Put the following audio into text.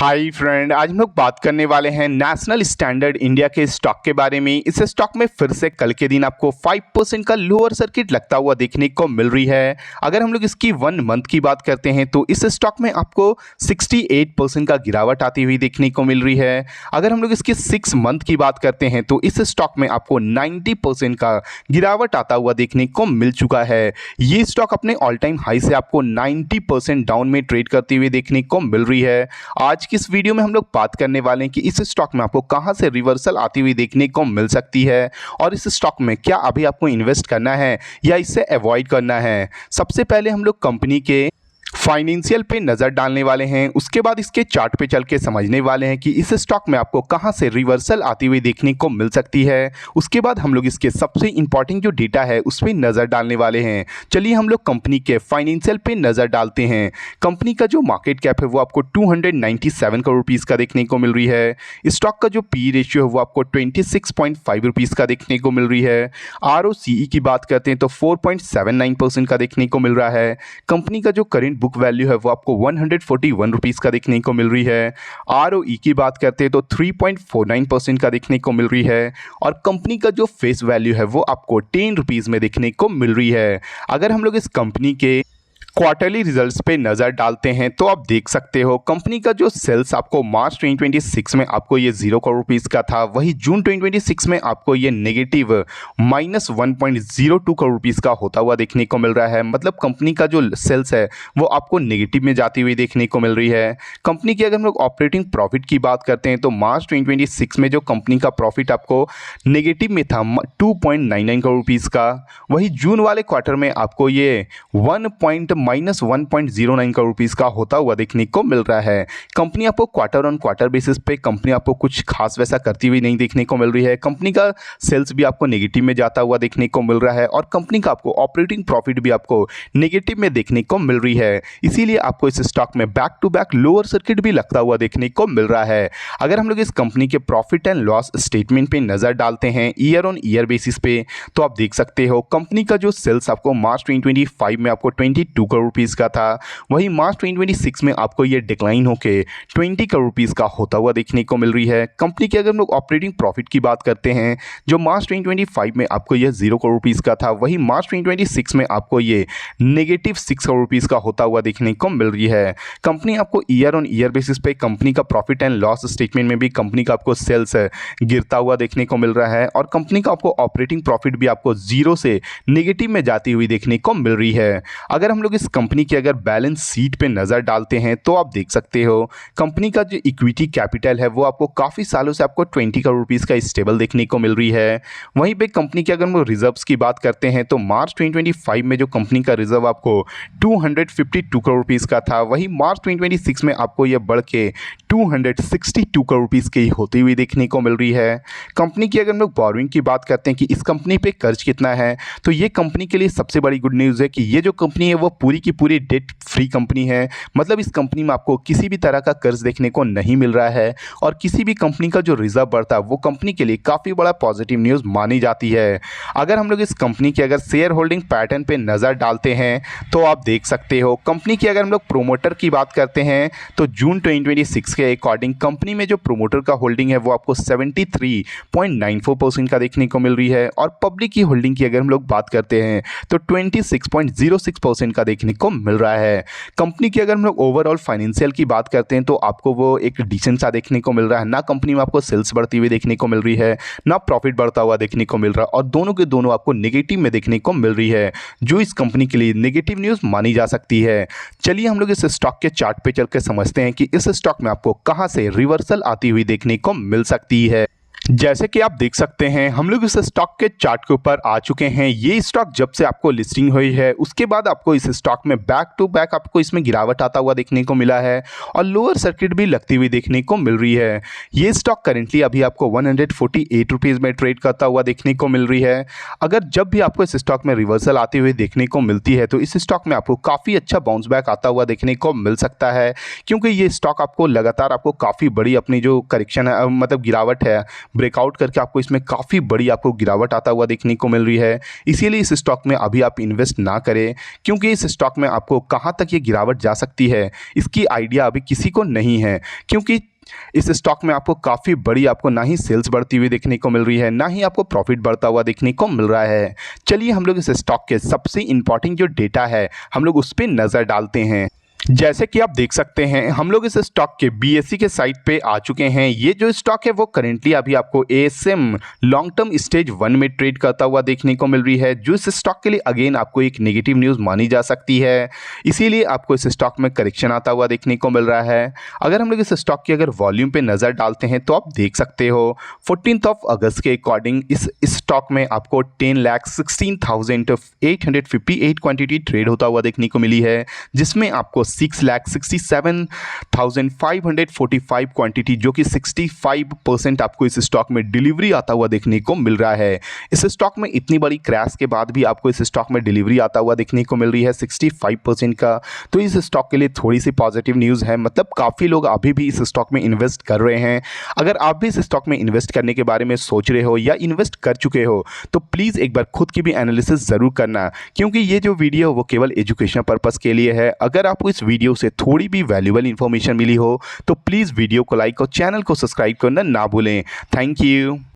Hi friend, आज हम लोग बात करने वाले हैं नेशनल स्टैंडर्ड इंडिया के स्टॉक के बारे में। इस स्टॉक में फिर से कल के दिन आपको 5% का लोअर सर्किट लगता हुआ देखने को मिल रही है। अगर हम लोग इसकी 1 मंथ की बात करते हैं तो इस स्टॉक में आपको 68% का गिरावट आती हुई देखने को मिल रही है। अगर हम लोग इसकी 6 मंथ की बात करते हैं तो इस स्टॉक में आपको 90% का गिरावट आता हुआ देखने को मिल चुका है। ये स्टॉक अपने ऑल टाइम हाई से आपको 90% डाउन में ट्रेड करती हुई देखने को मिल रही है। आज की इस वीडियो में हम लोग बात करने वाले हैं कि इस स्टॉक में आपको कहां से रिवर्सल आती हुई देखने को मिल सकती है और इस स्टॉक में क्या अभी आपको इन्वेस्ट करना है या इसे अवॉइड करना है। सबसे पहले हम लोग कंपनी के फाइनेंशियल पे नज़र डालने वाले हैं, उसके बाद इसके चार्ट पे चल के समझने वाले हैं कि इस स्टॉक में आपको कहां से रिवर्सल आती हुई देखने को मिल सकती है। उसके बाद हम लोग इसके सबसे इंपॉर्टेंट जो डेटा है उस पर नज़र डालने वाले हैं। चलिए हम लोग कंपनी के फाइनेंशियल पे नज़र डालते हैं। कंपनी का जो मार्केट कैप है वो आपको 297 करोड़ रुपीज़ का देखने को मिल रही है। स्टॉक का जो पी रेशियो है वो आपको 26.5 रुपीज़ का देखने को मिल रही है। ROCE की बात करते हैं तो 4.79% का देखने को मिल रहा है। कंपनी का जो करेंट बुक वैल्यू है वो आपको 141 रुपीज़ का देखने को मिल रही है। ROE की बात करते हैं तो 3.49% का देखने को मिल रही है और कंपनी का जो फेस वैल्यू है वो आपको 10 रुपीज़ में देखने को मिल रही है। अगर हम लोग इस कंपनी के क्वार्टरली रिजल्ट्स पे नज़र डालते हैं तो आप देख सकते हो कंपनी का जो सेल्स आपको मार्च 2026 में आपको ये 0 करोड़ रुपीज़ का था, वही जून 2026 में आपको ये नेगेटिव -1.02 करोड़ रुपीज़ का होता हुआ देखने को मिल रहा है। मतलब कंपनी का जो सेल्स है वो आपको नेगेटिव में जाती हुई देखने को मिल रही है। कंपनी की अगर हम लोग ऑपरेटिंग प्रॉफिट की बात करते हैं तो मार्च 2026 में जो कंपनी का प्रॉफिट आपको नेगेटिव में था 2.99 करोड़ रुपीज़ का, वही जून वाले क्वार्टर में आपको ये -1.09 करोड़ रुपीज़ का होता हुआ देखने को मिल रहा है। कंपनी आपको क्वार्टर ऑन क्वार्टर बेसिस पे कंपनी आपको कुछ खास वैसा करती हुई नहीं देखने को मिल रही है। कंपनी का सेल्स भी आपको नेगेटिव में जाता हुआ देखने को मिल रहा है और कंपनी का आपको ऑपरेटिंग प्रॉफिट भी आपको नेगेटिव में देखने को मिल रही है। इसीलिए आपको इस स्टॉक में back to back lower circuit भी लगता हुआ देखने को मिल रहा है। अगर हम लोग इस कंपनी के प्रॉफिट एंड लॉस स्टेटमेंट पे नज़र डालते हैं ईयर ऑन ईयर बेसिस पे तो आप देख सकते हो कंपनी का जो सेल्स आपको मार्च 2025 में आपको 22 करोड़ रुपीज़ का था, वही मार्च 2026 में आपको ये डिक्लाइन होके 20 करोड़ रुपीज़ का होता हुआ देखने को मिल रही है। कंपनी की अगर हम लोग ऑपरेटिंग प्रॉफिट की बात करते हैं जो मार्च 2025 में आपको ये 0 करोड़ रुपीज़ का था, वही मार्च 2026 में आपको ये नेगेटिव 6 करोड़ रुपीज़ का होता हुआ देखने को मिल रही है। कंपनी आपको ईयर ऑन ईयर बेसिस पे कंपनी का प्रॉफिट एंड लॉस स्टेटमेंट में भी कंपनी का आपको सेल्स गिरता हुआ देखने को मिल रहा है और कंपनी का आपको ऑपरेटिंग प्रॉफिट भी आपको 0 से नेगेटिव में जाती हुई देखने को मिल रही है। अगर हम लोग इस कंपनी की अगर बैलेंस शीट पे नज़र डालते हैं तो आप देख सकते हो कंपनी का जो इक्विटी कैपिटल है वो आपको काफ़ी सालों से आपको 20 करोड़ रुपीज़ का स्टेबल देखने को मिल रही है। वहीं पे कंपनी की अगर हम रिजर्व्स की बात करते हैं तो मार्च 2025 में जो कंपनी का रिजर्व आपको 252 करोड़ रुपीज़ का था, वही मार्च 2026 में आपको यह बढ़ के 262 करोड़ रुपीज़ की होती हुई देखने को मिल रही है। कंपनी की अगर हम लोग बोरोइंग की बात करते हैं कि इस कंपनी पे कर्ज कितना है, तो ये कंपनी के लिए सबसे बड़ी गुड न्यूज़ है कि ये जो कंपनी है वो पूरी की पूरी डेट फ्री कंपनी है। मतलब इस कंपनी में आपको किसी भी तरह का कर्ज देखने को नहीं मिल रहा है और किसी भी कंपनी का जो रिजर्व बढ़ता है वो कंपनी के लिए काफ़ी बड़ा पॉजिटिव न्यूज़ मानी जाती है। अगर हम लोग इस कंपनी के अगर शेयर होल्डिंग पैटर्न पे नज़र डालते हैं तो आप देख सकते हो कंपनी की अगर हम लोग प्रोमोटर की बात करते हैं तो जून 2026 के अकॉर्डिंग कंपनी में जो प्रोमोटर का होल्डिंग है वो आपको 73.94% का देखने को मिल रही है और पब्लिक की होल्डिंग की अगर हम लोग बात करते हैं तो 26.06% का देखने को मिल रहा है। कंपनी की अगर हम लोग ओवरऑल फाइनेंशियल की बात करते हैं तो आपको वो एक डिसेंट सा देखने को मिल रहा है। ना कंपनी में आपको सेल्स बढ़ती हुई देखने को मिल रही है, ना प्रॉफिट बढ़ता हुआ देखने को मिल रहा है और दोनों के दोनों आपको नेगेटिव में देखने को मिल रही है, जो इस कंपनी के लिए नेगेटिव न्यूज़ मानी जा सकती है। चलिए हम लोग इस स्टॉक के चार्ट पे चल के समझते हैं कि इस स्टॉक में आपको कहां से रिवर्सल आती हुई देखने को मिल सकती है। जैसे कि आप देख सकते हैं हम लोग इस स्टॉक के चार्ट के ऊपर आ चुके हैं। ये स्टॉक जब से आपको लिस्टिंग हुई है उसके बाद आपको इस स्टॉक में बैक टू बैक आपको इसमें गिरावट आता हुआ देखने को मिला है और लोअर सर्किट भी लगती हुई देखने को मिल रही है। ये स्टॉक करेंटली अभी आपको 148 रुपीज़ में ट्रेड करता हुआ देखने को मिल रही है। अगर जब भी आपको इस स्टॉक में रिवर्सल आती हुई देखने को मिलती है तो इस स्टॉक में आपको काफ़ी अच्छा बाउंस बैक आता हुआ देखने को मिल सकता है, क्योंकि ये स्टॉक आपको लगातार आपको काफ़ी बड़ी अपनी जो करेक्शन है मतलब गिरावट है ब्रेकआउट करके आपको इसमें काफ़ी बड़ी आपको गिरावट आता हुआ देखने को मिल रही है। इसीलिए इस स्टॉक में अभी आप इन्वेस्ट ना करें, क्योंकि इस स्टॉक में आपको कहाँ तक ये गिरावट जा सकती है इसकी आइडिया अभी किसी को नहीं है, क्योंकि इस स्टॉक में आपको काफ़ी बड़ी आपको ना ही सेल्स बढ़ती हुई देखने को मिल रही है, ना ही आपको प्रॉफिट बढ़ता हुआ देखने को मिल रहा है। चलिए हम लोग इस स्टॉक के सबसे इंपॉर्टेंट जो डेटा है हम लोग उस पर नज़र डालते हैं। जैसे कि आप देख सकते हैं हम लोग इस स्टॉक के BSE के साइट पे आ चुके हैं। ये जो स्टॉक है वो करेंटली अभी आपको ASM लॉन्ग टर्म स्टेज 1 में ट्रेड करता हुआ देखने को मिल रही है, जो इस स्टॉक के लिए अगेन आपको एक नेगेटिव न्यूज़ मानी जा सकती है। इसीलिए आपको इस स्टॉक में करेक्शन आता हुआ देखने को मिल रहा है। अगर हम लोग इस स्टॉक की अगर वॉल्यूम पे नज़र डालते हैं तो आप देख सकते हो 14 अगस्त के अकॉर्डिंग इस स्टॉक में आपको 10,16,858 क्वांटिटी ट्रेड होता हुआ देखने को मिली है, जिसमें आपको 6,67,545 क्वांटिटी जो कि 65% आपको इस स्टॉक में डिलीवरी आता हुआ देखने को मिल रहा है। इस स्टॉक में इतनी बड़ी क्रैश के बाद भी आपको इस स्टॉक में डिलीवरी आता हुआ देखने को मिल रही है 65% का, तो इस स्टॉक के लिए थोड़ी सी पॉजिटिव न्यूज़ है। मतलब काफ़ी लोग अभी भी इस स्टॉक में इन्वेस्ट कर रहे हैं। अगर आप भी इस स्टॉक में इन्वेस्ट करने के बारे में सोच रहे हो या इन्वेस्ट कर चुके हो तो प्लीज़ एक बार खुद की भी एनालिसिस ज़रूर करना, क्योंकि ये जो वीडियो वो केवल एजुकेशन पर्पज़ के लिए है। अगर आपको इस वीडियो से थोड़ी भी वैल्यूएबल इंफॉर्मेशन मिली हो तो प्लीज़ वीडियो को लाइक और चैनल को सब्सक्राइब करना ना भूलें। Thank you.